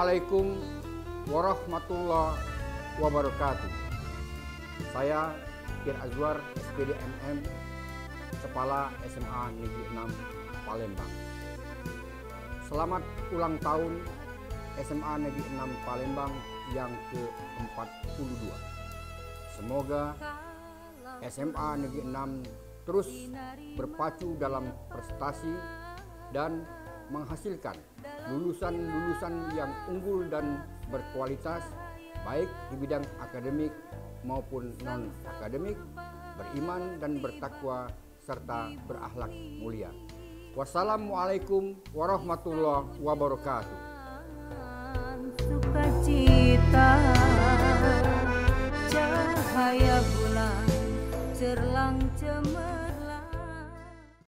Assalamualaikum warahmatullahi wabarakatuh. Saya Kir Azwar, SPD MM, Kepala SMA Negeri 6 Palembang. Selamat ulang tahun SMA Negeri 6 Palembang yang ke-42. Semoga SMA Negeri 6 terus berpacu dalam prestasi dan menghasilkan lulusan-lulusan yang unggul dan berkualitas, baik di bidang akademik maupun non-akademik, beriman dan bertakwa, serta berakhlak mulia. Wassalamualaikum warahmatullahi wabarakatuh. Sukacita, cahaya bulan